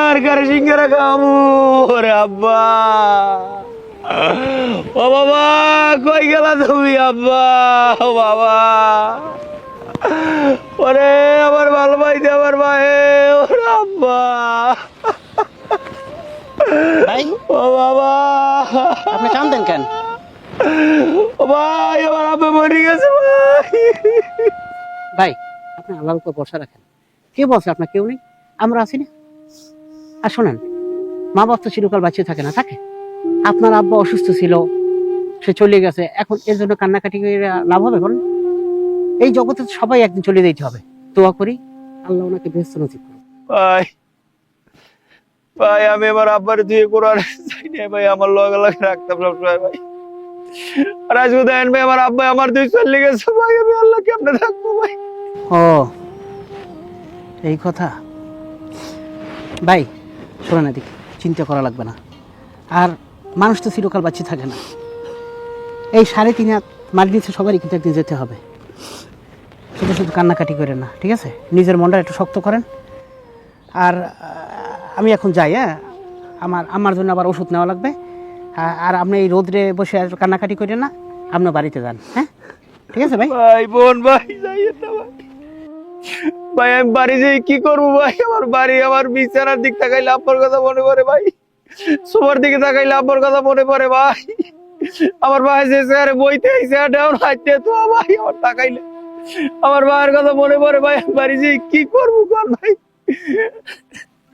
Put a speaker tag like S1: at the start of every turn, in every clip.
S1: আর কারে সিঙ্গারা খামু ওরে আব্বা। ও বাবা কই গেলা তুমি আব্বা? ও বাবা ওরে আমার ভালো ভাই দে আমার ভাই ওরে আব্বা।
S2: ভাই
S1: ও বাবা
S2: আপনি কাঁদেন কেন?
S1: ও ভাই আমার আব্বা মরে গেছে ভাই।
S2: ভাই আপনি আল্লাহর উপর ভরসা রাখেন। কে বলছে আপনার কেউ নেই? আমরা আছি না। আর শোনেন, মা বাপ তো চিরকাল বাঁচিয়ে থাকে না, থাকে। আপনার আব্বা অসুস্থ ছিল, সে চলে গেছে, এখন এর জন্য কান্নাকাটি করে লাভ হবে বলুন? এই জগতে তো সবাই একদিন চলে যেতে হবে। দোয়া করি আল্লাহ ওনাকে বেহেশত নসিব করুন।
S1: ভাই ভাই আমি আমার আব্বার দিয়ে কোরআন চাই না ভাই, আমার লগে লগে রাখতাম সবসময় ভাই। আর আজকে দেখেন ভাই আমার আব্বা আমার দুই চলে গেছে ভাই, আমি আল্লাহ কেমনে থাকবো ভাই?
S2: ও এই কথা। ভাই শোনেন, এদিকে চিন্তা করা লাগবে না। আর মানুষ তো চিরকাল বাঁচিয়ে থাকে না। এই 3.5 হাত মাটি নিচে সবারই কিন্তু একদিন যেতে হবে। শুধু শুধু কান্নাকাটি করেন না, ঠিক আছে? নিজের মনটা একটু শক্ত করেন। আর আমি এখন যাই, হ্যাঁ? আমার জন্য আবার ওষুধ নেওয়া লাগবে। আর আপনি এই রোদ্রে বসে আর কান্নাকাটি করেন না, আপনার বাড়িতে যান, হ্যাঁ? ঠিক আছে ভাই?
S1: ভাই বোন ভাই যাইয়েন না ভাই। ভাই আমি বাড়ি যাই কি করবো ভাই? আমার বাড়ি আমার বিছানার দিক তাকাইলে আব্বার কথা মনে পড়ে ভাই, সোফার দিকে তাকাইলে আব্বার কথা মনে পড়ে ভাই। আমার ভাই যে স্যার বইতে স্যার হাঁটতে তো ভাই আমার তাকাইলে আমার ভাইয়ের কথা মনে পড়ে ভাই। আমি বাড়ি যাই কি করবো কর ভাই?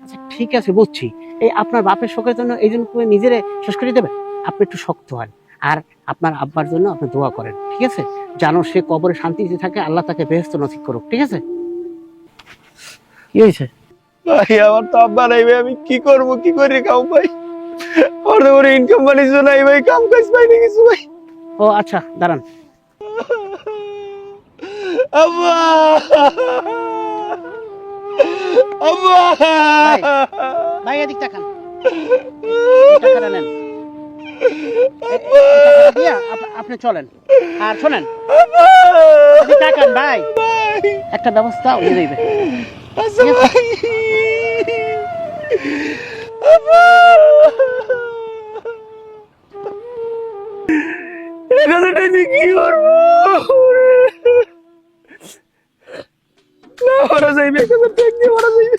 S2: আচ্ছা ঠিক আছে, বুঝছি। এই আপনার বাপের শোকের জন্য এই জন্য তুমি নিজেরে শেষ করে দেবে। আপনি একটু শক্ত হন, আর আপনার আব্বার জন্য আপনি দোয়া করেন, ঠিক আছে? জানো সে কবরে শান্তিতে থাকে, আল্লাহ তাকে বেহেশত নসিব করুক, ঠিক আছে? কি হয়েছে?
S1: ভাই আমার তো আব্বা নাই ভাই, আমি কি করবো কি করে খাও ভাই? আমার তো কোনো ইনকাম বানিয়েছো নাই ভাই, কাম কাজ পাইনি কিছু ভাই।
S2: ও আচ্ছা দাঁড়ান।
S1: আব্বা আব্বা
S2: ভাই এদিক তাকান, এই টাকাটা নেন। এই টাকাটা দিয়া আপনি চলেন। আর শোনেন, এদিক তাকান ভাই, একটা ব্যবস্থা হয়ে যাইবে।
S1: আচ্ছা ভাই। আব্বা এই কথাটা দিয়ে কি করবো? না মারা যাইবে, এই কথাটা দিয়ে মারা যাইবে।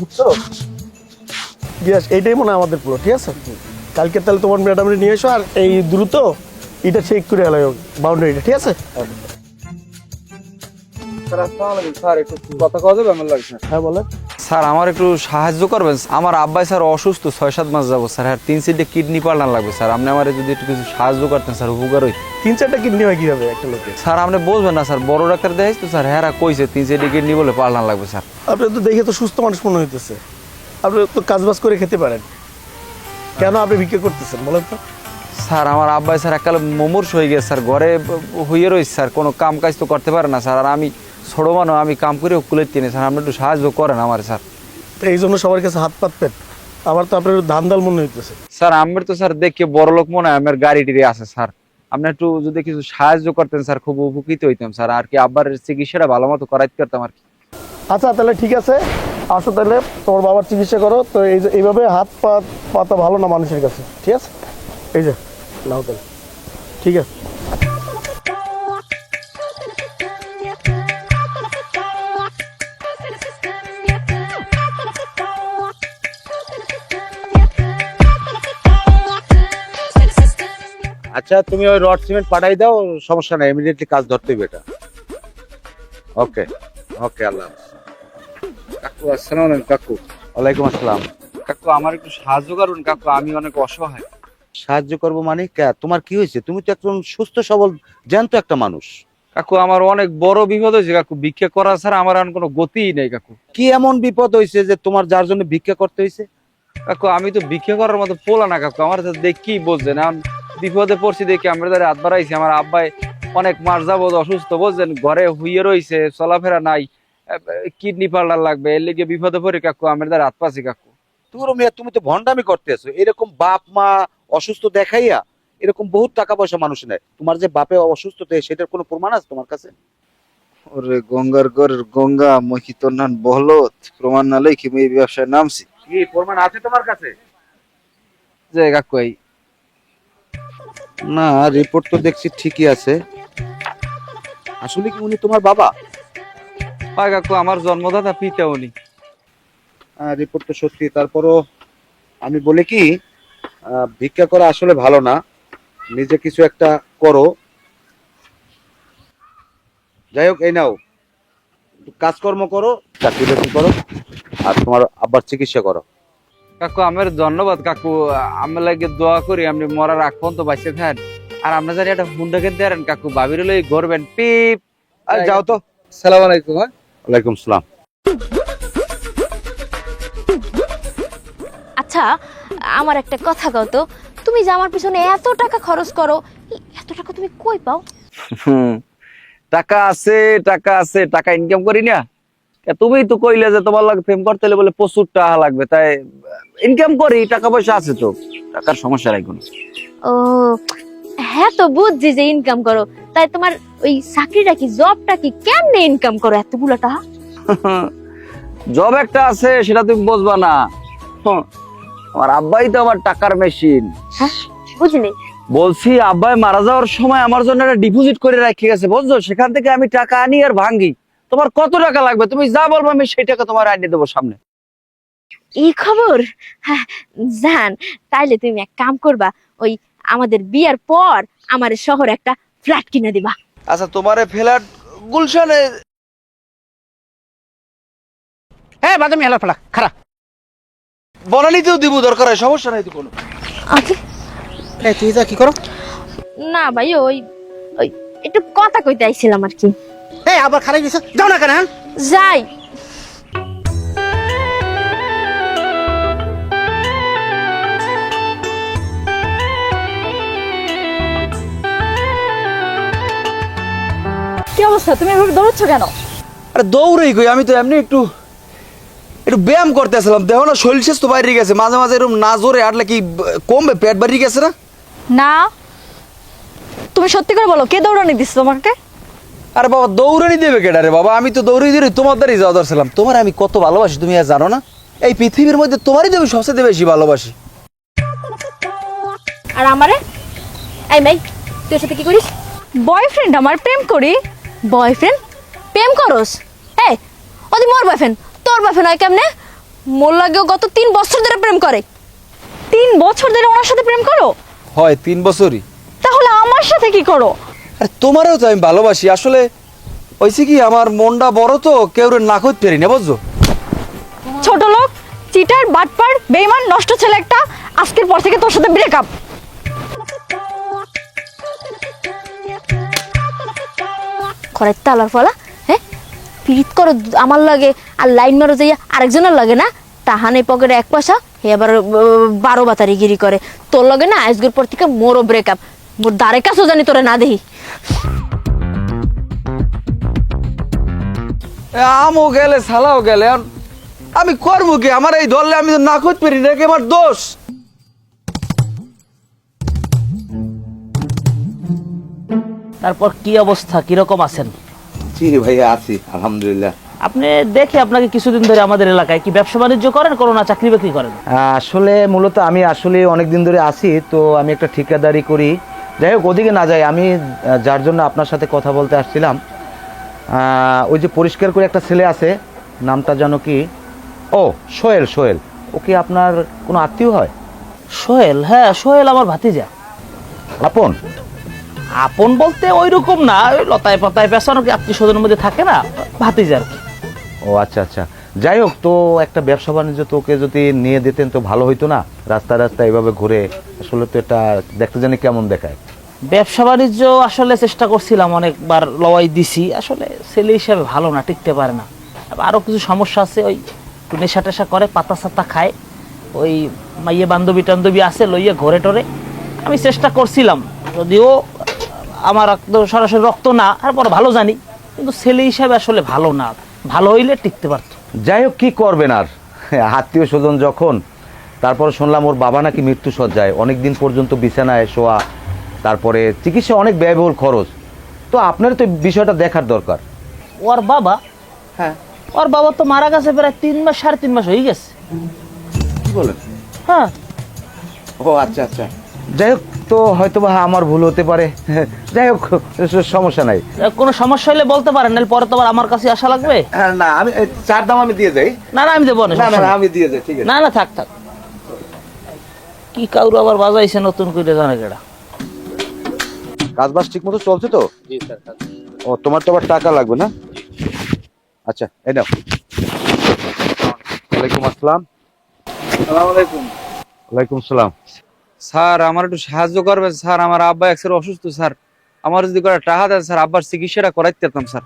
S1: বুঝছো বিয়াস, এইটাই মনে হয় আমাদের পুরো, ঠিক আছে? কালকে তাহলে তোমার ম্যাডামরে নিয়ে এসো, আর এই দ্রুত এটা চেক করে এলো বাউন্ডারিটা, ঠিক আছে?
S3: স্যার একটু কথা কওয়া যাবে? আমার লাগছে।
S1: হ্যাঁ বলে।
S3: স্যার আমার একটু সাহায্য করবেন। আমার আব্বাই স্যার অসুস্থ, 6-7 মাস যাবো স্যার। আর 3-4টে কিডনি পাল্টান লাগবে স্যার। আপনি আমার যদি একটু কিছু সাহায্য করতেন স্যার, উপকার হইত।
S1: 3-4টা কিডনি হয় কিভাবে একটা লোকে?
S3: স্যার আপনি বুঝবেন না স্যার, বড় ডাক্তার দেখাইছ তো স্যার, হ্যাঁ কইছে 3-4টে কিডনি বলে পাল্টান লাগবে স্যার।
S1: আপনি তো দেখে তো সুস্থ মানুষ মনে হইতেছে, আপনি তো কাজবাজ করে খেতে পারেন, কেন আপনি ভিক্ষা করতেছেন বলেন তো?
S3: স্যার আমার আব্বাই স্যার এককালে মুমূর্ষ হয়ে গেছে স্যার, ঘরে হইয়ে রয়েছে স্যার, কোনো কাম কাজ তো করতে পারে না স্যার। আর আমি ছোট মানুষ, আমি কাম করে কুলের টেনে স্যার, আপনি একটু সাহায্য করেন আমার স্যার।
S1: তো এই জন্য সবার কাছে হাত পাততেন? আমার তো আপনার ধান দাল মনে হইতেছে।
S3: স্যার আমার তো স্যার দেখে বড় লোক মনে হয়, আমার গাড়ি টিড়ি আছে স্যার। আপনি একটু যদি কিছু সাহায্য করতেন স্যার, খুব উপকৃত হইতাম স্যার। আর কি আব্বার চিকিৎসাটা ভালো মতো করাইতে পারতাম আর কি।
S1: আচ্ছা তাহলে ঠিক আছে, আসো তাহলে তোমার বাবার চিকিৎসা করো। তো এই যে এইভাবে হাত পা পাতা ভালো না মানুষের কাছে, ঠিক আছে? এই যে নাও তাহলে, ঠিক আছে?
S4: আচ্ছা তুমি ওই রড সিমেন্ট পাঠাই দাও, সমস্যা নাই, ইমিডিয়েটলি কাজ ধরতে হবে এটা। ওকে ওকে, আল্লাহ হাফেজ। কাকু আসসালামু আলাইকুম। কাকু
S3: ওয়ালাইকুম আসসালাম। কাকু আমার একটু সাহায্য করুন কাকু, আমি অনেক অসহায়।
S4: সাহায্য করবো মানে তোমার কি হয়েছে? তুমি তো একজন সুস্থ সবল জ্যান্ত একটা মানুষ,
S3: কাকু আমার অনেক বড় বিপদ হয়েছে কাকু, ভিক্ষা করা ছাড়া আমার আর কোনো গতিই নেই কাকু।
S4: কি এমন বিপদ হয়েছে যে তোমার যার জন্য ভিক্ষা করতে হয়েছে?
S3: কাকু আমি তো ভিক্ষা করার মতো পোলা না কাকু, আমার দেখি বুঝছেন, এখন বিপদে পড়ছি দেখি আমরা তাদের হাত বাড়াইছি। আমার আব্বাই অনেক মাস যাবত অসুস্থ বুঝছেন, ঘরে হুইয়ে রয়েছে, চলাফেরা নাই, কিডনি পাল্টার লাগবে, এর লিগে বিপদে পড়ে কাকু আমরা তাদের হাত পাচ্ছি কাকু।
S4: তুমি তো ভন্ডামি করতেছো। এরকম বাপ মা অসুস্থ দেখাইয়া এরকম বহুত টাকা পয়সা মানুষ নেয়। তোমার যে বাপে অসুস্থ সেটার কোনো প্রমাণ আছে তোমার কাছে?
S3: ওরে গঙ্গার ঘরের গঙ্গা মহি তোর নান বহলত, প্রমাণ না লই কি এই ব্যবসায় নামছি।
S4: কি প্রমাণ আছে তোমার কাছে?
S3: যে কাকু এই
S4: না, রিপোর্ট তো দেখছি ঠিকই আছে। আসলে কি উনি তোমার বাবা?
S3: হয় কাকু, আমার জন্মদাতা পিতা উনি।
S4: রিপোর্ট তো সত্যি। তারপরও আমি বলি কি, ভিক্ষা করা আসলে ভালো না, নিজে কিছু একটা করো। যাই হোক, এই নাও, কাজকর্ম করো, চাকরি বাকরি করো, আর তোমার আব্বার চিকিৎসা করো।
S3: কাকু আমার ধন্যবাদ কাকু, আমি লাগে দোয়া করি আপনি মরার আগ পর্যন্ত বাঁচতে থাকেন। আর আপনার জানি একটা ফোনটা কিনতে পারেন কাকু, ভাবির লই ঘুরবেন পিপ।
S4: আর যাও তো।
S3: সালাম আলাইকুম।
S4: ওয়ালাইকুম সালাম।
S5: আচ্ছা, আমার একটা কথা কও তো, তুমি যে আমার পিছনে এত টাকা খরচ করো, এত টাকা তুমি কই পাও?
S3: টাকা আছে, টাকা আছে, টাকা ইনকাম করি না। তুমি তো কইলে যে তোমার লাগে প্রেম করতে হলে বলে প্রচুর টাকা লাগবে, তাই ইনকাম করি, টাকা পয়সা আছে তো, টাকার সমস্যা নাই কোনো।
S5: ও হ্যাঁ, তো বুঝছি যে ইনকাম করো, তাই তোমার ওই চাকরিটা কি, জবটা কি, কেমনে ইনকাম করো এতগুলো টাকা?
S3: জব একটা আছে, সেটা তুমি বুঝবা না। আমার আব্বাই তো আমার টাকার মেশিন।
S5: হ্যাঁ, বুঝিনি।
S3: বলছি আব্বাই মারা যাওয়ার সময় আমার জন্য একটা ডিপোজিট করে রেখে গেছে বুঝছো, সেখান থেকে আমি টাকা আনি আর ভাঙ্গি। তোমার কত টাকা লাগবে তুমি যা বলবো আমি সেই টাকা তোমার আনিয়ে দেবো সামনে।
S5: এই খবর? হ্যাঁ, জান, তাইলে তুমি এক কাম করবা, ওই আমাদের বিয়ার পর আমার শহরে একটা ফ্ল্যাট কিনে দিবা।
S3: আচ্ছা তোমার ফ্ল্যাট গুলশানে?
S2: হ্যাঁ বাদামি হেলা ফেলা খারাপ।
S3: বনানীতেও দিব, দরকার হয়, সমস্যা নাই তো কোনো।
S5: আচ্ছা,
S2: এই তুই যা কি করো?
S5: না ভাই, ওই ওই একটু কথা কইতে আইছিলাম আর কি।
S2: এই আবার খারাপ গেছে, যাও না কেন?
S5: যাই।
S6: কি অবস্থা? তুমি এভাবে দৌড়চ্ছ কেন?
S3: আরে দৌড়েই কই, আমি তো এমনি একটু একটু ব্যায়াম করতেছিলাম। দেখো না শরীর শেষ তো বাইরে গেছে, মাঝে মাঝে এরকম না জোরে হাঁটলে কি কমবে? পেট বাড়িয়ে গেছে না?
S6: না, তুমি সত্যি করে বলো, কে দৌড়ানি দিচ্ছে তোমাকে?
S3: আরে বাবা দৌড়ানি দেবে কেডা রে বাবা, আমি তো দৌড়ে দিয়ে তোমার দ্বারই যাওয়া দরছিলাম। তোমার আমি কত ভালোবাসি তুমি আর জানো না? এই পৃথিবীর মধ্যে তোমারই তো আমি সবচেয়ে বেশি ভালোবাসি।
S5: আর আমারে? এই মেই, তুই ওর সাথে কি করিস?
S6: বয়ফ্রেন্ড আমার, প্রেম করি।
S5: বয়ফ্রেন্ড? প্রেম করস? এই, ওদি মোর বয়ফ্রেন্ড, তোর বয়ফ্রেন্ড হয় কেমনে? মোর লাগেও গত 3 বছর ধরে প্রেম করে।
S6: 3 বছর ধরে ওনার সাথে প্রেম করো?
S3: হয় 3 বছরই।
S6: তাহলে আমার সাথে কি করো?
S3: আরে তোমারও তো আমি ভালোবাসি। আসলে হয়েছে কি, আমার মনটা বড় তো, কেউ না করতে পারি না বুঝছো।
S6: ছোট লোক, চিটার, বাটপার, বেঈমান, নষ্ট ছেলে একটা। আজকের পর থেকে তোর সাথে ব্রেকআপ।
S5: খরের তালার ফলা, হ্যাঁ পিরিত করো আমার লাগে, আর লাইন মারো যাইয়া আরেকজনের লাগে না, তাহানে পকেটে 1 পয়সা, হে আবার 12 বাতারি গিরি করে। তোর লাগে না আজকের পর থেকে মোরও ব্রেকআপ। মোর দ্বারে কাছেও জানি তোরে না দেখি।
S3: আমও গেলে সালাও গেলে, আর আমি করবো কি? আমার এই ধরলে আমি তো না করতে পারি না, আমার দোষ।
S2: তারপর কি অবস্থা, কিরকম আছেন?
S4: জি ভাইয়া, আছি আলহামদুলিল্লাহ।
S2: আপনি দেখি আপনাকে কিছুদিন ধরে আমাদের এলাকায় কি ব্যবসা বাণিজ্য করেন, কোনো না চাকরি বাকরি করেন?
S7: আসলে মূলত আমি অনেক দিন ধরে আছি তো, আমি একটা ঠিকাদারি করি। যাই হোক, ওদিকে না যাই, আমি যার জন্য আপনার সাথে কথা বলতে আসছিলাম, ওই যে পরিষ্কার করে একটা ছেলে আছে, নামটা জানো কি? ও সোহেল। সোহেল, ও কি আপনার কোনো আত্মীয় হয়?
S2: সোহেল? হ্যাঁ, সোহেল আমার ভাতিজা।
S7: আপন?
S2: আপন বলতে ওই রকম না, ওই লতায় পাতায় পেছানো কি আত্মীয় স্বজনের মধ্যে থাকে না, ভাতিজা আর কি।
S7: ও আচ্ছা আচ্ছা। যাই হোক, তো একটা ব্যবসা বাণিজ্য তোকে যদি নিয়ে দিতেন তো ভালো হইতো না? রাস্তা রাস্তা এভাবে ঘুরে আসলে তো এটা দেখতে জানি কেমন দেখায়।
S2: ব্যবসা বাণিজ্য আসলে চেষ্টা করছিলাম, অনেকবার লওয়াই দিছি, আসলে ছেলে হিসাবে ভালো না, টিকতে পারে না। আরও কিছু সমস্যা আছে, ওই একটু নেশা টেশা করে, পাতা সাতা খায়, ওই মাইয়ে বান্ধবী টান্ধবী আছে লইয়া ঘরে টরে। আমি চেষ্টা করছিলাম, যদিও আমার রক্ত সরাসরি রক্ত না, তারপর ভালো জানি, কিন্তু ছেলে হিসাবে আসলে ভালো না, ভালো হইলে টিকতে পারত।
S7: যাই হোক, কি করবেন আর, আত্মীয় স্বজন যখন। তারপর শুনলাম ওর বাবা নাকি মৃত্যু সজ্জায়, অনেক দিন পর্যন্ত বিছানায় শোয়া, তারপরে চিকিৎসা অনেক ব্যয়বহুল খরচ। তো আপনার তো বিষয়টা দেখার দরকার।
S2: ওর বাবা, হ্যাঁ ওর বাবা তো মারা গেছে প্রায় 3 মাস 3.5 মাস হয়ে গেছে।
S7: কি বলেন?
S2: হ্যাঁ।
S7: ও আচ্ছা আচ্ছা, যাই হোক, তো হয়তো বা আমার ভুল হতে পারে। যাই হোক, সমস্যা নাই।
S2: কোনো সমস্যা হলে বলতে পারেন, নাহলে পরে তো আবার আমার কাছে আসা লাগবে।
S7: না, আমি চার দাম আমি দিয়ে যাই।
S2: না না, আমি দেবো না,
S7: না না, আমি দিয়ে যাই, ঠিক আছে।
S2: না না, থাক থাক। কি কাউর আবার বাজাইছে নতুন করে, জানে কেডা।
S7: কাজ বাজ ঠিক মতো চলছে তো?
S1: জি স্যার।
S7: ও, তোমার তো আবার টাকা লাগবে না? আচ্ছা, এই নাও। ওয়ালাইকুম আসসালাম।
S3: আসসালামু আলাইকুম।
S7: ওয়ালাইকুম সালাম।
S3: স্যার আমার একটু সাহায্য করবেন স্যার, আমার আব্বা এক্সের অসুস্থ স্যার, আমার যদি করে টাকা দেন স্যার, আব্বার চিকিৎসাটা করাইতে পারতাম স্যার।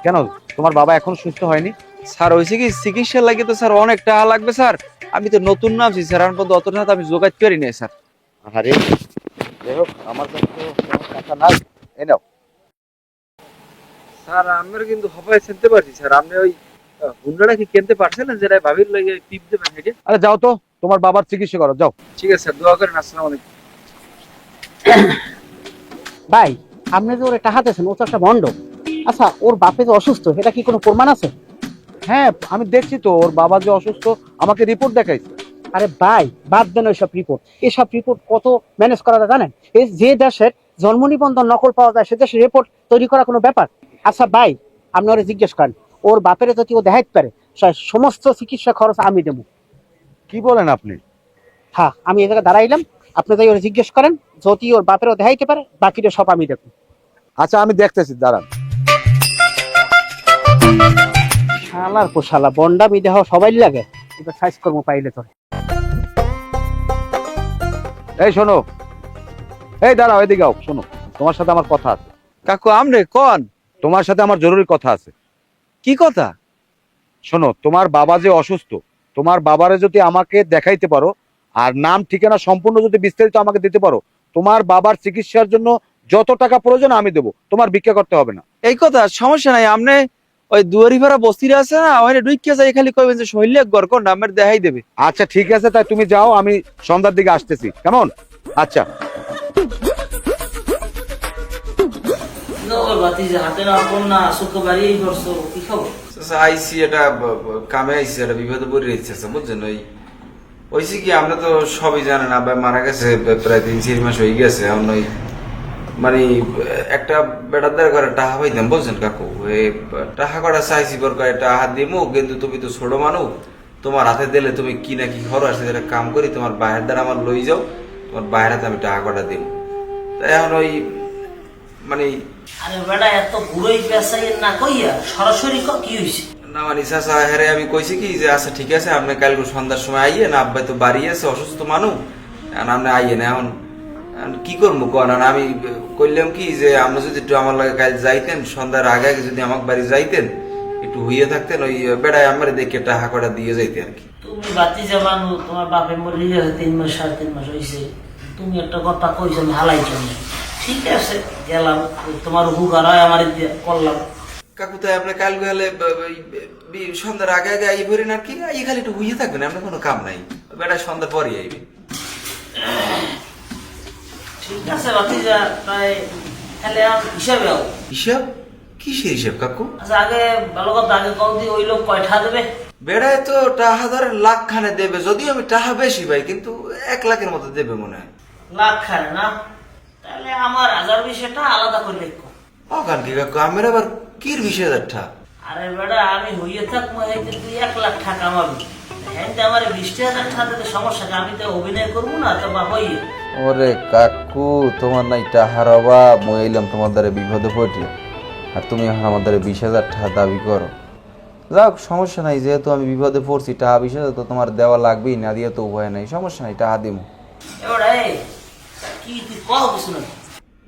S7: কেন, তোমার বাবা এখন সুস্থ হয়নি?
S3: স্যার হয়েছে কি, চিকিৎসা লাগে তো স্যার অনেক টাকা লাগবে স্যার, আমি তো নতুন নামছি স্যার, আমার পর্যন্ত অত টাকা আমি জোগাড় করি নাই স্যার।
S7: আরে যাই হোক, আমার কাছে তো কোনো টাকা নাই, এই নাও।
S3: স্যার আমরা কিন্তু হবাই চিনতে পারছি স্যার, আপনি ওই হুন্ডাটা কি কিনতে পারছেন না, যেটা ভাবির লাগে টিপ দেবেন হেঁটে?
S7: আরে যাও তো, তোমার বাবার চিকিৎসা করো, যাও।
S3: ঠিক আছে স্যার, দোয়া করেন। আসসালামু আলাইকুম।
S2: ভাই, আপনি যে ওরে টাকা দিয়েছেন, ও তো একটা ভণ্ড। আচ্ছা, ওর বাপে যে অসুস্থ, এটা কি কোনো প্রমাণ আছে?
S7: হ্যাঁ, আমি দেখছি তো, ওর বাবা যে অসুস্থ আমাকে রিপোর্ট দেখাইছে।
S2: আরে ভাই, বাদ দেন ওইসব রিপোর্ট। এসব রিপোর্ট কত ম্যানেজ করা যায় জানেন? এই যে দেশের জন্ম নিবন্ধন নকল পাওয়া যায়, সে দেশের রিপোর্ট তৈরি করা কোনো ব্যাপার? আচ্ছা ভাই, আপনি ওরে জিজ্ঞেস করেন, ওর বাপের যদি ও দেখাইতে পারে, সমস্ত চিকিৎসা খরচ আমি দেবো।
S7: কি বলেন আপনি?
S2: হ্যাঁ, আমি এই জায়গায় দাঁড়াইলাম, আপনি তাই ওরে জিজ্ঞেস করেন, যদি ওর বাপেরও দেখাইতে পারে, বাকিটা সব আমি দেখবো।
S7: আচ্ছা, আমি দেখতেছি, দাঁড়ান।
S2: শালার পো শালা, বন্ডামি দেহ সবাই লাগে, এবার সাইজ কর্ম পাইলে তোরে।
S7: এই শোনো, এই দাঁড়াও, এদিকে আও, শোনো, তোমার সাথে আমার কথা আছে।
S3: কাকু আমরে কোন?
S7: তোমার সাথে আমার জরুরি কথা আছে।
S3: কি কথা?
S7: শোনো, তোমার বাবা যে অসুস্থ, তোমার বাবারে যদি আমাকে দেখাইতে পারো, আর নাম ঠিকানা সম্পূর্ণ যদি বিস্তারিত আমাকে দিতে পারো, তোমার বাবার চিকিৎসার জন্য যত টাকা প্রয়োজন আমি দেবো, তোমার ভিক্ষা করতে হবে না।
S3: এই কথা, সমস্যা নাই, আপনি ওই দুয়ারি ভাড়া বস্তিরে আছে না, ওখানে ঢুকিয়ে যাই, খালি কইবেন যে শৈল্য গড় কোন আমার দেখাই দেবে।
S7: আচ্ছা ঠিক আছে, তাই তুমি যাও, আমি সন্ধ্যার দিকে আসতেছি, কেমন? আচ্ছা।
S3: আইসি এটা কামে আইসি, এটা বিপদে পড়ে রয়েছে বুঝছেন। ওইসি কি, আমরা তো সবই জানেন, আব্বা মারা গেছে প্রায় 3-4 মাস হয়ে গেছে। এখন ওই মানে একটা বেটার দ্বারা করে টাকা পাইতাম বুঝছেন কাকু, এই টাকা কটা চাইছি পর করে টাকা দিমু, কিন্তু তুমি তো ছোট মানুষ, তোমার হাতে দিলে তুমি কি না কি খরচ আছে, যেটা কাম করি তোমার বাইরের দ্বারা আমার লই যাও, তোমার বাইরের হাতে আমি টাকা কটা দিব। তাই এখন ওই মানে
S2: আরে বেটা, এত ঘুরোই পেছাই না কইয়া সরাসরি কি হইছে?
S3: না মানে চাচা হেরে আমি কইছি কি যে আচ্ছা ঠিক আছে, আপনি কালকে সন্ধ্যার সময় আইয়ে না, আব্বাই তো বাড়ি আছে, অসুস্থ মানুষ, আপনি আইয়ে না। এখন কি করবো কন, আমি কইলাম কি যে আপনি যদি একটু আমার লাগে কাল যাইতেন, সন্ধ্যার আগে আগে যদি আমার বাড়ি যাইতেন, একটু হইয়ে থাকতেন, ওই বেড়ায় আমার দেখে টাকা কটা দিয়ে যাইতে আর কি।
S2: তুমি বাতি জামানো, তোমার বাপে মরে 3 মাস 3.5 মাস হয়েছে, তুমি একটা কথা কইছো হালাই জন্য, ঠিক আছে গেলাম, তোমার উপকার হয় আমার করলাম।
S3: কাকু তাই আপনি কাল গেলে সন্ধ্যার আগে আগে আই ভরেন আর কি, আই খালি একটু হইয়ে থাকবেন, আপনার কোনো কাম নাই, বেড়ায় সন্ধ্যার পরই আইবে।
S2: ঠিক আছে বাতিজা, প্রায় তাহলে হিসাবে আও।
S3: হিসাব? কিসের হিসাব কাকু?
S2: আচ্ছা আগে ভালো কথা, আগে কদি ওই লোক কয়টা দেবে?
S3: বেড়ায় তো টাকা ধরে লাখ খানে দেবে, যদিও আমি টাকা বেশি ভাই, কিন্তু 1 লাখের মতো দেবে মনে হয়।
S2: লাখ খানে না? তাহলে আমার 1000-20 আলাদা করে লিখো।
S3: অকান কি কাকু, আমার আবার কির 20,000 টাকা?
S2: আরে বেড়া, আমি হইয়ে থাকবো হইতে তুই 1 লাখ টাকা কামাবি, হ্যাঁ আমার 20,000 টাকা দিতে সমস্যা, আমি তো অভিনয় করবো না তো বা হইয়ে।
S8: ওরে কাকু, তোমার নাই টাহার অভাব, মই এলাম তোমার দ্বারা বিপদে পড়ি, আর তুমি এখন আমার দ্বারা 20,000 টাকা দাবি করো। যাক সমস্যা নাই, যেহেতু আমি বিপদে পড়ছি, টাকা 20,000 তো তোমার দেওয়া লাগবেই, না দিয়ে তো উপায় নাই, সমস্যা নাই, টাকা দিব।
S2: এবারে কি তুই কও কিছু না?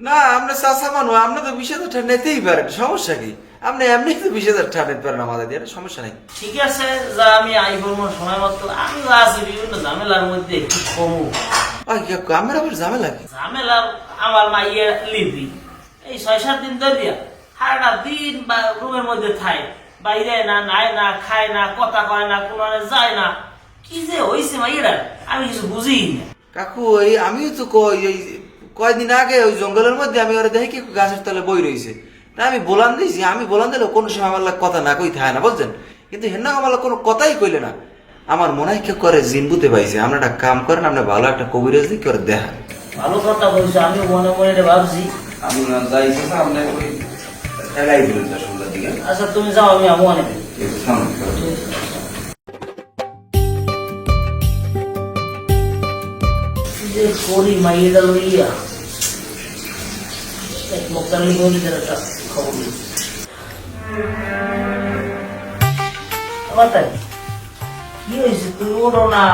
S8: না আপনি চাচা মানুষ, আপনি তো 20,000 টাকা নিতেই পারেন, সমস্যা কি? আপনি এমনি তো 20,000 টাকা নিতে পারেন আমাদের দিয়ে, সমস্যা নেই।
S2: ঠিক আছে, যা আমি আই করবো সময় মতো। আমি আছি বিভিন্ন ঝামেলার মধ্যে, একটু কমু।
S8: আমার আবার ঝামেলা কি?
S2: ঝামেলা আমার মাইয়া লিপি এই 6-7 দিন ধরে সারাটা দিন বা রুমের মধ্যে থাই, বাইরে না, নাই না, খায় না, কথা কয় না, কোনো যায় না। কি যে হয়েছে মাইয়ারা আমি কিছু বুঝি না।
S8: কাকু এই আমিও তো এই কয়েকদিন আগে ওই জঙ্গলের মধ্যে আমি ওরা দেখি গাছের তলে বই রয়েছে, না আমি বলান দিয়েছি, আমি বলান দিলেও কোনো সময় আমার লাগে কথা না কই থাকে না, বুঝছেন? কিন্তু হেন আমার লাগে কোনো কথাই কইলে না। আমার মনে হয় কেউ করে জিনবুতে পাইছে। আমরা একটা কাম করেন, আমরা ভালো একটা কবিরাজ দিয়ে করে দেখা।
S2: ভালো কথা বলছো, আমি মনে মনে এটা ভাবছি।
S8: আমি যাইছি আপনি ওই এলাই দিলেন সন্ধ্যার দিকে।
S2: আচ্ছা তুমি যাও, আমি আমু অনেক যে করি মাইয়েটা লইয়া এক মুক্তালি গরিদের একটা খবর দিই। আবার তাই কি হয়েছে? তুই ওঠো না,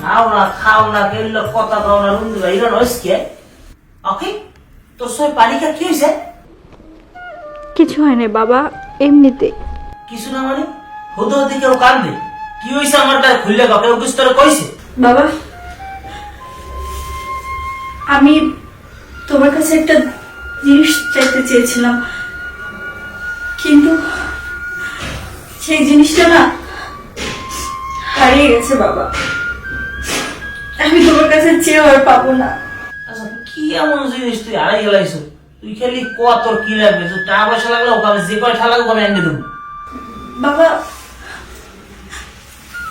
S2: নাও না, খাও না, গেল কথা দাও না, রুম দিবা, এরা নয় কে? ওকে, তোর সবাই পারিকা কি হয়েছে?
S6: কিছু হয়নি বাবা, এমনিতে।
S2: কিছু না মানে হতে হতে কেউ কান্দে? কি হয়েছে আমার কাছে খুললে কেউ কিছু তোরা কইছে?
S6: বাবা, আমি তোমার কাছে একটা জিনিস চাইতে চেয়েছিলাম, কিন্তু সেই জিনিসটা না হারিয়ে গেছে বাবা। আমি তোমার কাছে চেয়েও আর পাবো না।
S2: আচ্ছা কি এমন জিনিস তুই হারাই গেলাইছ? তুই খালি কোয়া তোর কি লাগবে, তোর টাকা পয়সা লাগলে ওকে আমি যে কয়টা লাগবে আমি এনে দেবো।
S6: বাবা,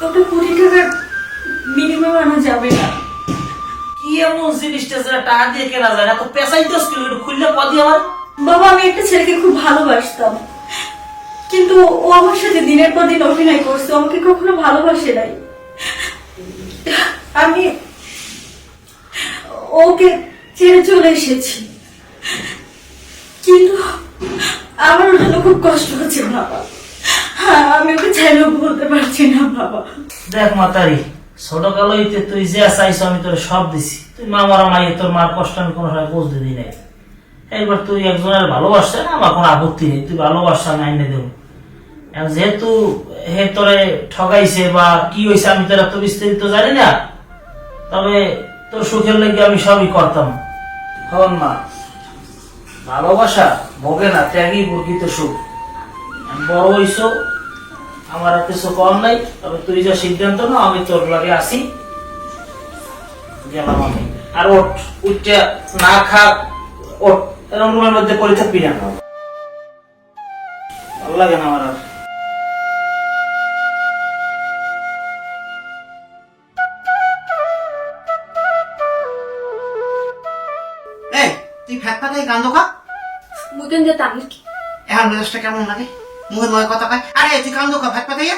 S6: ওটা 20 টাকার মিনিমাম আনা যাবে না।
S2: কি এমন জিনিসটা যেটা টাকা দিয়ে কেনা যায় না? তো পেশাই দোষ কিলো একটু খুললে পদি আমার।
S6: বাবা, আমি একটা ছেলেকে খুব ভালোবাসতাম, কিন্তু ও আমার সাথে দিনের পর দিন অভিনয় করছে, আমাকে কখনো ভালোবাসে নাই। আমি ওকে ছেড়ে চলে এসেছি, কিন্তু আমার জন্য খুব কষ্ট হচ্ছে বাবা। আমি ওকে চাইলেও বলতে পারছি না বাবা।
S2: দেখ মাতারি, ছোট কালো হইতে তুই যে চাইছো আমি তোর সব দিছি। তুই মা মারা মাইয়ে, তোর মার কষ্ট আমি কোনো সময় বুঝতে দিই নাই। একবার তুই একজনের ভালোবাসছে না, আমার কোনো আপত্তি নেই, তুই ভালোবাসা আমি আইনে দেবো। যেহেতু হে তোরে ঠগাইছে বা কি হয়েছে আমি তোর এত বিস্তারিত জানি না, তবে তোর সুখের লেগে আমি সবই করতাম। হন মা, ভালোবাসা ভোগে না, ত্যাগই প্রকৃত সুখ। আমি বড় হইছ, আমার আর কিছু কম নাই, তবে তুই যা সিদ্ধান্ত না আমি তোর লাগে আসি, গেলাম আমি। আর ওঠ, উঠতে না খা, ওঠ, এরকম রুমের মধ্যে পড়ে থাকবি না, ভালো লাগে না আমার আর।
S9: এই তুই ফ্যাট পাতাই কান্দ খা।
S5: মুকেন যে তামিল কি
S9: এখন মেজাজটা কেমন লাগে? মুখে নয় কথা কয়। আরে তুই কান্দ খা ফ্যাট পাতাইয়া।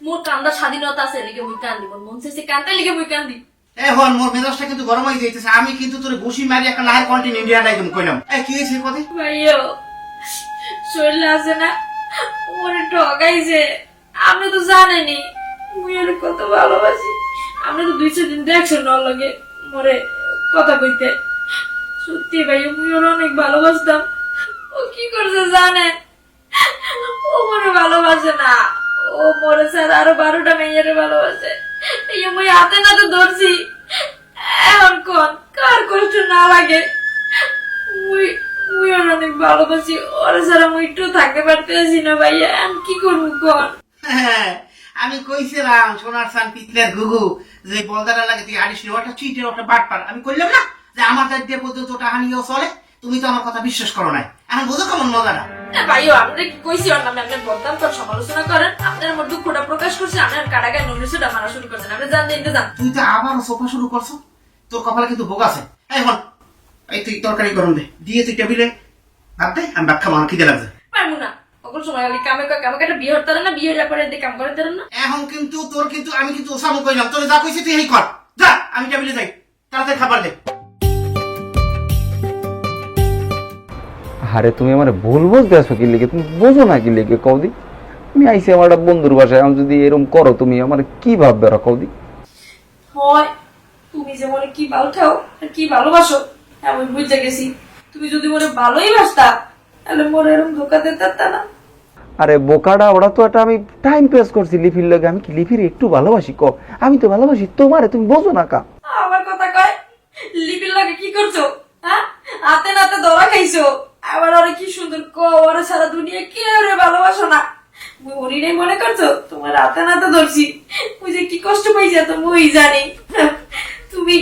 S5: মোর কান্দার স্বাধীনতা আছে, লিগে মুই কান্দি, মন চাইছে কান্দাই লিগে মুই কান্দি।
S9: এ হন মোর মেজাজটা কিন্তু গরম হয়ে যাইতেছে। আমি কিন্তু তোর ঘুষি মারি একটা লাহের কন্টিনিউ ইন্ডিয়া ডাইদম কইলাম। এই কি হয়েছে কথা?
S5: ভাইও শরীর আছে না, ওরে ঠগাইছে। আপনি তো জানেনি মুই ওরে কত ভালোবাসি। আপনি তো 2-4 দিন দেখছেন ওর লগে মোরে কথা কইতে। সত্যি ভাই, মুই ওর অনেক ভালোবাসতাম। ও কি করছে জানেন? ও মোরে ভালোবাসে না, ও মোরে স্যার আরো 12টা মেয়েরে ভালোবাসে। এই মুই হাতে নাতে ধরছি। এখন কোন কার কষ্ট না লাগে? মুই মুই ওর অনেক ভালোবাসি, ওরে ছাড়া মুই একটু থাকতে পারতেছি না ভাইয়া। আমি কি করবো কোন?
S9: আমি কইছিলাম সোনার সান পিতলের গুগু যে বলদারা লাগে তুই আড়িস ওটা চিটের ওটা বাটপার। আমি কইলাম না যে আমার দায়িত্ব দিয়ে পর্যন্ত ওটা হানিও চলে। তুমি তো আমার কথা বিশ্বাস করো নাই, এখন বুঝো কেমন মজাটা।
S5: ভাইও আপনি কি কইছি ওর নামে আপনি বলতাম তোর সমালোচনা করেন, আপনার আমার দুঃখটা প্রকাশ করছে, আপনার কাটাকায় নুনুসুটা মারা শুরু করছেন। আপনি জানতে জান
S9: তুই তো আবার সোফা শুরু করছো, তোর কপালে কিন্তু ভোগ আছে। এই হন, এই তুই তরকারি গরম দে, দিয়ে তুই টেবিলে ভাত দে, আমি ভাত খাবো, আমার খিদে লাগছে।
S5: পারবো না, ওগুলো সময় গেলে কামে কামে একটা বিয়ে হতে না, বিয়ে হওয়ার পরে কাম করে দেন না।
S9: এখন কিন্তু তোর কিন্তু আমি কিন্তু ওসামো কইলাম, তোর যা কইছি তুই এই কর, যা আমি টেবিলে যাই, তাড়াতাড়ি খাবার দে।
S3: আরে তুমি আমার ভুল বুঝতে আসো কি লিখে? তুমি বোঝো না কি লিখে কৌদি? আমি আইসি আমার একটা বন্ধুর বাসায়, আমি যদি এরকম করো তুমি আমার কি ভাববে ওরা কৌদি?
S5: হয় তুমি যে মনে কি ভালো খাও আর কি ভালোবাসো আমি বুঝতে গেছি।
S6: তুমি যদি মোরে ভালোই বাসতা তাহলে মোরে এরকম ধোকা দিতে না।
S3: আরে বোকাটা, ওরা তো একটা আমি টাইম পাস করছি লিপির লগে। আমি কি লিপির একটু ভালোবাসি? ক আমি তো ভালোবাসি তোমারে, তুমি বোঝো না কা?
S6: আমার কথা কয়, লিপির লাগে কি করছো? হ্যাঁ, হাতে নাতে ধরা খাইছো। আবার ওরা কি সুন্দর ওরা সারা দুনিয়া কে ওরে ভালোবাসো না। মরিটাই মনে করছো তোমার হাতে নাতে ধরছি, ওই যে কি কষ্ট পাইছে তো মই জানি। তুমি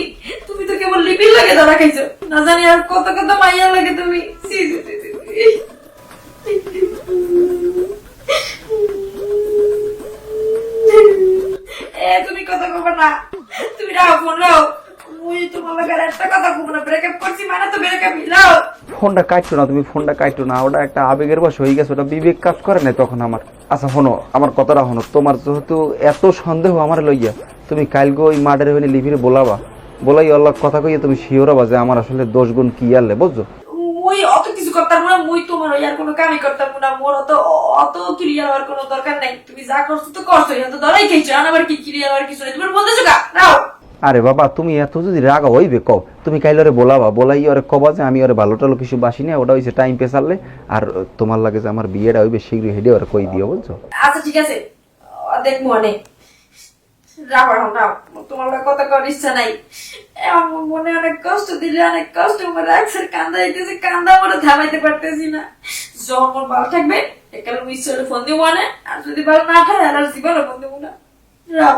S6: তুমি তো কেবল লিপির লাগে ধরা খাইছো, না জানি আর কত কত মাইয়া লাগে তুমি। তুমি কথা কবে না, তুমি রাও ফোন রাও। মুই তোমার লাগে একটা কথা কব না, ব্রেকআপ করছি মানে তো ব্রেকআপ রাও।
S3: ফোনটা কাটছো না তুমি, ফোনটা কাটছো না। ওটা একটা আবেগের বশ হয়ে গেছে, ওটা বিবেক কাজ করে না তখন আমার। আচ্ছা শোনো, আমার কথাটা শোনো। তোমার যেহেতু এত সন্দেহ আমার লইয়া, তুমি কালকে ওই মার্ডারে হইলে লিপিরে বলাবা, বলাই অল্লাহ কথা কইয়া তুমি শিওর হবা যে আমার আসলে দোষ গুণ কি আনলে, বুঝছো?
S6: মুই অত কিছু করতাম না, মুই তোমার আর কোনো কামই করতাম না। মোর অত ক্লিয়ার হওয়ার কোনো দরকার নাই। তুমি যা করছো তো করছো, তো ধরাই খাইছো। আবার কি ক্লিয়ার হওয়ার কিছু নাই, তোমার বলতে চোখা রাও।
S3: আরে বাবা, তুমি এত যদি রাগা হইবে কও, তুমি কাইলে ওরে বলাবা, বলাই ওরে কবা যে আমি ওরে ভালো টালো কিছু বাসি না, ওটা হইছে টাইম পেছালে। আর তোমার লাগে যে আমার বিয়েটা হইবে শীঘ্রই, হেডে ওরে কই দিও, বুঝছো?
S6: আচ্ছা ঠিক আছে, দেখবো অনেক রাও রাও রাও। তোমার লাগে কথা করার ইচ্ছা নাই। আমার মনে অনেক কষ্ট দিলে, অনেক কষ্ট আমার রাখছে। কান্দা হইতেছে, কান্দা আমার থামাইতে পারতেছি না। যখন মন ভালো থাকবে একালে মুই ঈশ্বরের ফোন দিব না, আর যদি ভালো না থাকে আর জীবনে ফোন দিব না। রাও।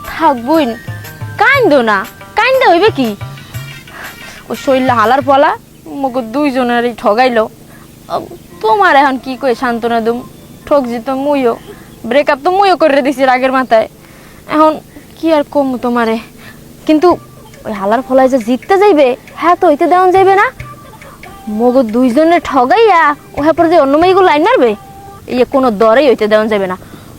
S5: থাক বোন, কান্দো না, কান্দা হইবে কি? ও শৈল্লা হালার পলা মগো দুইজনেরই ঠগাইলো। তোমার এখন কি কই সান্ত্বনা দুম? ঠকছি তো মুইও, ব্রেকআপ তো মুইও করে দিছি রাগের মাথায়। এখন কি আর কম তোমারে? কিন্তু ওই হালার ফলায় যে জিততে যাইবে, হ্যাঁ তো হইতে দেওয়া যাইবে না। মগো দুইজনে ঠগাইয়া ও হ্যাঁ পরে যে অন্য মেয়েগুলো লাইন মারবে, ইয়ে কোনো দরেই হইতে দেওয়া যাবে না।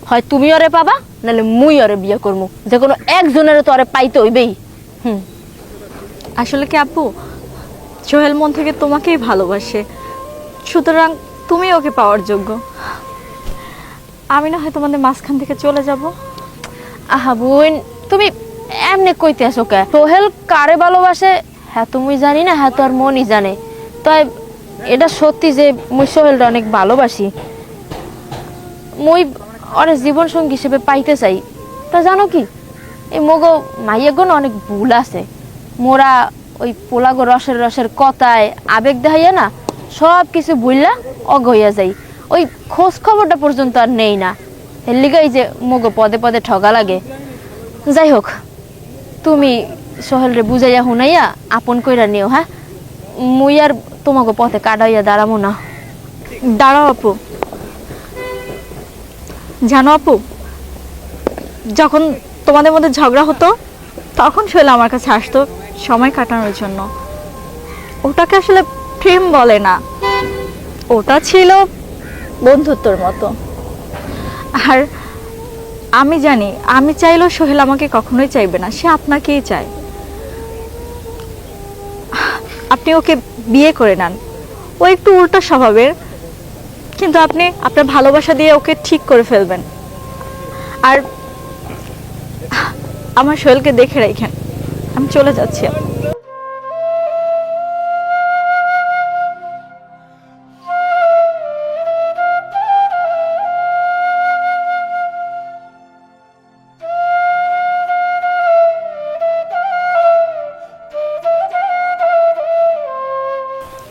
S5: হয় তুমি ওরে পাবা, নাহলে মুই ওরে বিয়ে করবো। যে কোনো একজনের তো ওরে পাইতে হইবেই।
S10: আসলে কি আপু, সোহেল মন থেকে তোমাকেই ভালোবাসে, সুতরাং তুমি ওকে পাওয়ার যোগ্য। আমি না হয় তোমাদের মাঝখান থেকে চলে যাব।
S5: আহা বোন, তুমি এমনি কইতে আসো কে? সোহেল কারে ভালোবাসে হ্যাঁ তুমি জানি না, হ্যাঁ তো আর মনই জানে। তাই এটা সত্যি যে মুই সোহেলটা অনেক ভালোবাসি, মুই অনেক জীবন সঙ্গী হিসেবে পাইতে চাই। তা জানো কি, এই মগো মাইয়াগণ অনেক ভুল আছে। মোরা ওই পোলাগো রসের রসের কথায় আবেগ দেখাইয়া না সব কিছু ভুললা অগ হইয়া যাই। ওই খোঁজ খবরটা পর্যন্ত আর নেই না। এর লিগাই যে মগো পদে পদে ঠগা লাগে। যাই হোক, তুমি সোহেলরে বুঝাইয়া হুনাইয়া আপন কইরা নিও। হ্যাঁ, মুই আর তোমাকে পথে কাটাইয়া দাঁড়াবো না।
S10: দাঁড়াও আপু, জানো আপু, যখন তোমাদের মধ্যে ঝগড়া হতো তখন সোহেল আমার কাছে আসতো সময় কাটানোর জন্য। ওটাকে আসলে প্রেম বলে না, ওটা ছিল বন্ধুত্বর মতো। আর আমি জানি, আমি চাইলেও সোহেল আমাকে কখনোই চাইবে না, সে আপনাকেই চায়। আপনি ওকে বিয়ে করে নেন, ও একটু উল্টো স্বভাবের, কিন্তু আপনি আপনার ভালোবাসা দিয়ে ওকে ঠিক করে ফেলবেন। আর আমার সোহেলকে দেখে রাখেন। আমি চলে যাচ্ছি।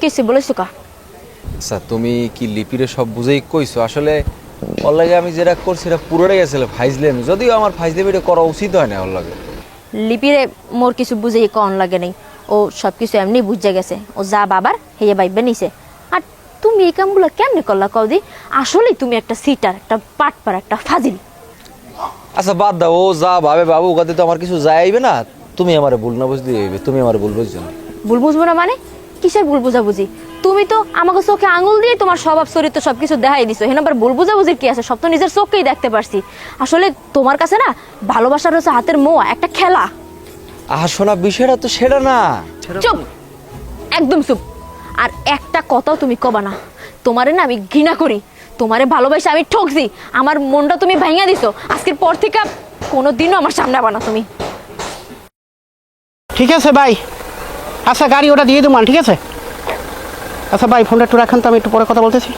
S5: কিছু বলেছো কা?
S8: আচ্ছা, তুমি কি লিপিরে সব বুঝেই কইছো? আসলে ওর লাগে আমি যেটা করছি এটা পুরোটাই গেছিল ফাইজলেম, যদিও আমার ফাইজলেমিটা করা উচিত হয় না ওর লাগে।
S5: লিপিরে মোর কিছু বুঝেই কন লাগে নেই, ও সব কিছু এমনি বুঝে গেছে। ও যা বাবার হেয়ে বাইবে নিছে। আর তুমি এই কামগুলো কেমনে করলা কদি? আসলেই তুমি একটা সিটার, একটা পাটপার, একটা ফাজিল।
S8: আচ্ছা বাদ দাও, ও যা ভাবে বাবু, ওখানে তো আমার কিছু যায় আইবে না। তুমি আমার ভুল না বুঝতে হইবে, তুমি আমার ভুল বুঝছো না।
S5: ভুল বুঝবো না মানে? কিসের ভুল বুঝাবুঝি? তুমি তো আমাকে চোখে আঙুল দিয়ে তোমার স্বভাব চরিত্র সবকিছু দেখাই দিছো। এখানে আবার ভুল বুঝাবুঝির কি আছে? সব তো নিজের চোখেই দেখতে পারছি। আসলে তোমার কাছে না ভালোবাসার হচ্ছে হাতের মোয়া, একটা খেলা।
S8: আহা শোনা, বিষয়টা তো সেটা না।
S5: চুপ, একদম চুপ। আর একটা কথাও তুমি কবা না। তোমারে না আমি ঘৃণা করি। তোমারে ভালোবাসে আমি ঠকছি, আমার মনটা তুমি ভাঙা দিছো, আজকের পর থেকে কোনোদিনও আমার সামনে আবা না তুমি।
S2: ঠিক আছে ভাই, আচ্ছা গাড়ি ওটা দিয়ে দেবো, ঠিক আছে? আচ্ছা ভাই ফোনটা একটু রাখেন তো, আমি একটু পরে কথা বলতেছি।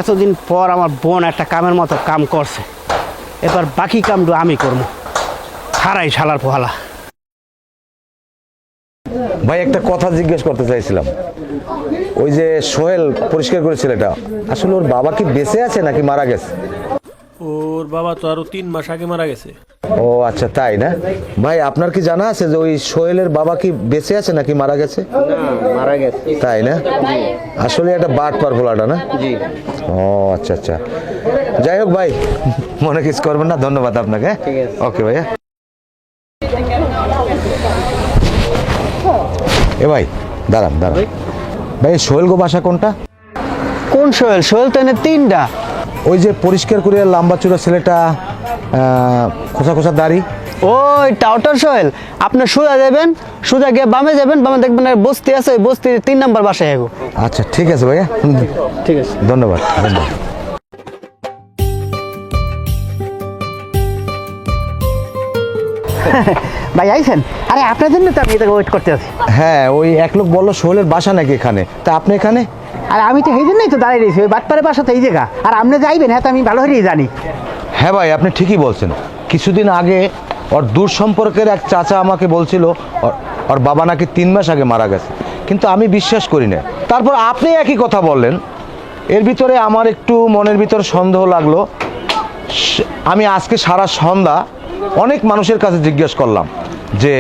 S2: এতদিন পর আমার বোন একটা কামের মতো কাম করছে, এবার বাকি কামটা আমি করবো। হারাই শালার পোহালা।
S7: ভাই একটা কথা জিজ্ঞেস করতে চাইছিলাম, ওই যে সোহেল পরিষ্কার করে ছেলেটা, আসলে ওর বাবা কি বেঁচে আছে নাকি মারা গেছে?
S11: ওর বাবা তো আরো 3 মাস আগে মারা গেছে।
S7: ও আচ্ছা, তাই না? ভাই আপনার কি জানা আছে যে ওই সোহেলের বাবা কি বেঁচে আছে নাকি মারা গেছে?
S2: মারা গেছে।
S7: তাই না? আসলে একটা বাট পার ভোলাটা না?
S2: জি।
S7: ও আচ্ছা আচ্ছা, যাই হোক ভাই, মনে কিছু করবেন না, ধন্যবাদ আপনাকে।
S2: ঠিক আছে।
S7: ওকে ভাইয়া। এ ভাই দাঁড়ান দাঁড়ান, ভাই সোহেল গো বাসা কোনটা?
S1: কোন সোহেল? সোহেল তো এনে 3টা।
S7: ওই যে পরিষ্কার করে লম্বা চূড়া ছেলেটা, খোসা খোসা দাড়ি।
S1: ওই টাউটার সোহেল, আপনি সোজা যাবেন, সোজা গিয়ে বামে যাবেন, বামে দেখবেন বস্তি আছে, ওই বস্তির 3 নম্বর বাসায় এগো।
S7: আচ্ছা ঠিক আছে ভাইয়া,
S1: ঠিক আছে,
S7: ধন্যবাদ ধন্যবাদ।
S2: ভাই আইছেন? আরে আপনার জন্য তো আমি এটা ওয়েট করতে আছি।
S7: হ্যাঁ, ওই এক লোক বললো সোহেলের বাসা নাকি এখানে, তা আপনি এখানে?
S2: আর আমি তো এই জন্যই তো দাঁড়িয়ে রয়েছি, ওই বাটপাড়ের বাসা তো এই জায়গা। আর আপনি যাইবেন, হ্যাঁ তো আমি ভালো করেই জানি।
S7: হ্যাঁ ভাই, আপনি ঠিকই বলছেন। কিছুদিন আগে ওর দূর সম্পর্কের এক চাচা আমাকে বলছিল ওর বাবা নাকি 3 মাস আগে মারা গেছে, কিন্তু আমি বিশ্বাস করি না। তারপর আপনি একই কথা বললেন, এর ভিতরে আমার একটু মনের ভিতরে সন্দেহ লাগলো। আমি আজকে সারা সন্ধ্যা অনেক মানুষের কাছে জিজ্ঞেস করলাম যে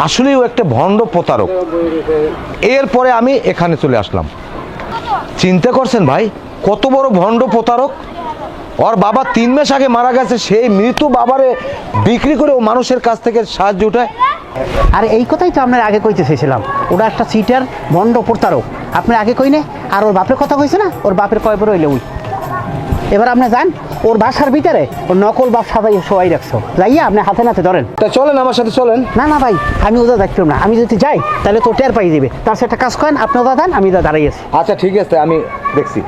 S7: আসলেই ও একটা ভণ্ড প্রতারক। এরপরে আমি এখানে চলে আসলাম। চিন্তা করছেন ভাই, কত বড় ভণ্ড প্রতারক! ওর বাবা 3 মাস আগে মারা গেছে, সেই মৃত বাবারে বিক্রি করে ও মানুষের কাছ থেকে সাহায্য উঠায়।
S2: আর এই কথাই তো আপনার আগে কইতে চেয়েছিলাম, ওটা একটা সিটার ভণ্ড প্রতারক। আপনার আগে কই না, আর ওর বাপের কথা কইছে না, ওর বাপের কয় বড় হইলে ওই। এবার আপনি যান, ওর বাসার ভিতরে ওর নকল বাপ সাজাই সবাই রাখছো, যাইয়া আপনি হাতে নাতে ধরেন।
S7: তা চলেন আমার সাথে চলেন।
S2: না না ভাই, আমি ওটা দেখতাম না, আমি যদি যাই তাহলে তো টের পাই দিবে। তার সাথে একটা কাজ করেন, আপনি ওটা দেন, আমি দাঁড়াই আছি।
S7: আচ্ছা ঠিক আছে, আমি দেখছি।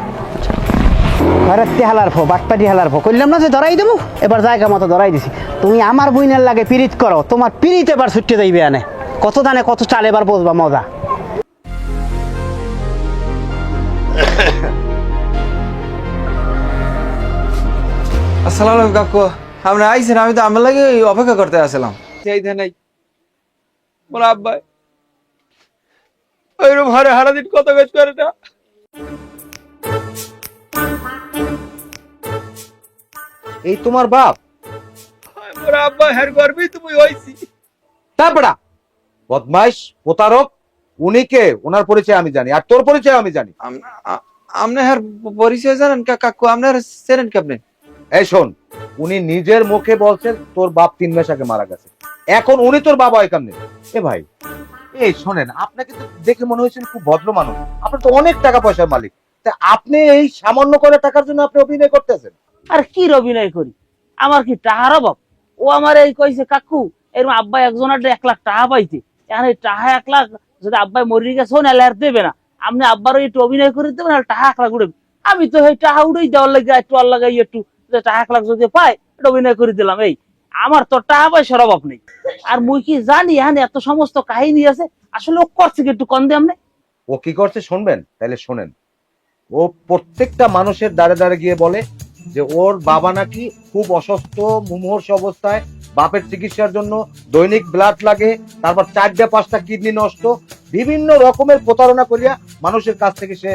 S2: ঘরের হালার ফো, বাটপাটি হালার ফো, করলাম না যে ধরাই দেবো, এবার জায়গা মতো ধরাই দিছি। তুমি আমার বইনের লাগে পিরিত করো, তোমার পিরিত এবার ছুটতে যাইবে আনে। কত দানে কত চাল এবার বসবা মজা।
S3: আসসালামু আলাইকুম কাকু, আপনি আইছেন? আমি তো আমার লাগে অপেক্ষা করতে আসলাম। নাই বল আব্বাই ওইরকম হারে হারাদিন কত কাজ করে না।
S7: এই তোমার বাপ?
S3: মোর আব্বা হের করবি তুমি হইছি।
S7: তারপরা বদমাইশ প্রতারক, উনি কে? ওনার পরিচয় আমি জানি, আর তোর পরিচয় আমি জানি।
S3: আপনি হের পরিচয় জানেন কাকু? আপনার চেনেন কি আপনি?
S7: এই শোন, উনি নিজের মুখে বলছেন তোর বাপ 3 মাস আগে মারা গেছে, এখন উনি তোর বাবা হয় কেমনে? এ ভাই, এই শোনেন, আপনাকে তো দেখে মনে হয়েছিল খুব ভদ্র মানুষ, আপনি তো অনেক টাকা পয়সার মালিক, তা আপনি এই সামান্য করে টাকার জন্য আপনি অভিনয় করতেছেন?
S12: আর কি অভিনয় করি? আমার কি টাহার অভাব? ও আমার এই কইছে কাকু এরকম আব্বাই একজনের 1 লাখ টাকা পাইছে, এখন এই টাকা 1 লাখ যদি আব্বাই মরি গেছে না আর দেবে না, আপনি আব্বারও একটু অভিনয় করে দেবেন, আর টাকা 1 লাখ উঠে। আমি তো এই টাকা উঠেই দেওয়ার লাগে একটু আর লাগাই একটু টাকা 1 লাখ যদি পাই এটা অভিনয় করে দিলাম। এই আমার তো টাকা পয়সার অভাব নেই। আর মুই কি জানি এখন এত সমস্ত কাহিনী আছে, আসলে ও করছে কি একটু কম দিয়ে আপনি?
S7: ও কি করছে শুনবেন? তাহলে শোনেন। ও প্রত্যেকটা মানুষের দ্বারে দ্বারে গিয়ে বলে যে ওর বাবা নাকি খুব অসুস্থ, মুমূর্ষু অবস্থায়, বাপের চিকিৎসার জন্য দৈনিক ব্লাড লাগে, তারপর 4টা-5টা কিডনি নষ্ট, বিভিন্ন রকমের প্রতারণা করিয়া মানুষের কাছ থেকে সে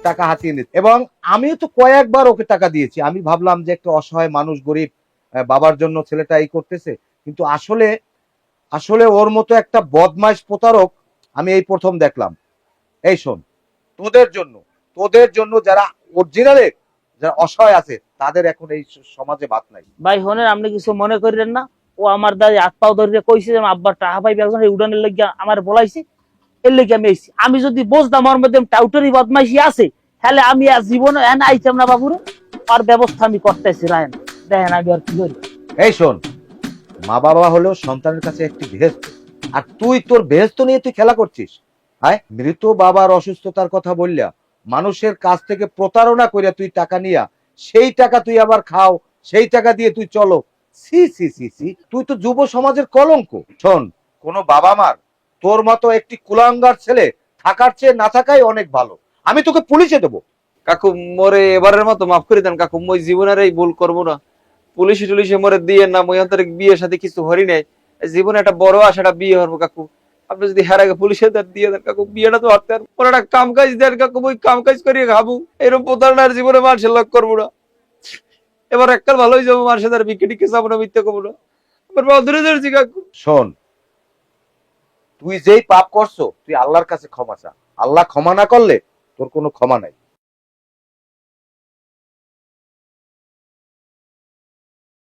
S7: টাকা হাতিয়ে নিচ্ছে। এবং আমিও তো কয়েকবার ওকে টাকা দিয়েছি। আমি ভাবলাম যে একটা অসহায় মানুষ, গরিব বাবার জন্য ছেলেটা এই করতেছে, কিন্তু আসলে ওর মতো একটা বদমাইশ প্রতারক আমি এই প্রথম দেখলাম। এই শোন, তোদের জন্য যারা অরিজিনালে যারা অসহায় আছে তাদের এখন এই সমাজে ভাত নাই।
S12: ভাই হনের আপনি কিছু মনে করেন না, ও আমার দাদি হাত পাও ধরে কইছে যে আব্বার টাকা পাইবে একজন, এই উড়ানের লাগিয়া আমার বলাইছে, এর লেগে আমি আইছি। আমি যদি বুঝতাম ওর মধ্যে টাউটারি বদমাইশি আছে, তাহলে আমি আর জীবনে আইতাম না বাবুরে। আর ব্যবস্থা আমি করতেছি, রায়ন দেখেন আমি আর কি করি।
S7: এই শোন, মা বাবা হলো সন্তানের কাছে একটি বেহেশত, আর তুই তোর বেহেশত নিয়ে তুই খেলা করছিস। হ্যাঁ, মৃত বাবার অসুস্থতার কথা বললা, মানুষের কাছ থেকে প্রতারণা করিয়া তুই টাকা নিয়া সেই টাকা তুই আবার খাও, সেই টাকা দিয়ে তুই চলো। সি সি সি সি, তুই তো যুব সমাজের কলঙ্ক। শোন, কোন বাবা মার তোর মতো একটি কুলাঙ্গার ছেলে থাকার চেয়ে না থাকাই অনেক ভালো। আমি তোকে পুলিশে দেবো।
S3: কাকু মোরে এবারের মতো মাফ করে দেন কাকু, মই জীবনের এই ভুল করবো না। পুলিশে টুলিশে মোরে দিয়ে না, মই অন্তরে বিয়ের সাথে কিছু হরি নাই। জীবনে একটা বড় আশাটা বিয়ে হবো কাকু। আপনি যদি হার আগে পুলিশে দিয়ে দেন কাকু, বিয়েটা তো হারতে আর ওর একটা কাম কাজ দেন কাকু, মই কাম কাজ করিয়ে খাবো। এরকম প্রতারণার জীবনে মানুষের লাভ করবো না। এবার একটা ভালো হয়ে যাবো, মানুষের দ্বারা বিকে টিকে যাবো না, মিথ্যে করবো না। এবার ধরে ধরেছি কাকু।
S7: শোন, তুই যেই পাপ করছো তুই আল্লাহর কাছে ক্ষমা চা। আল্লাহ ক্ষমা না করলে তোর কোনো ক্ষমা নাই।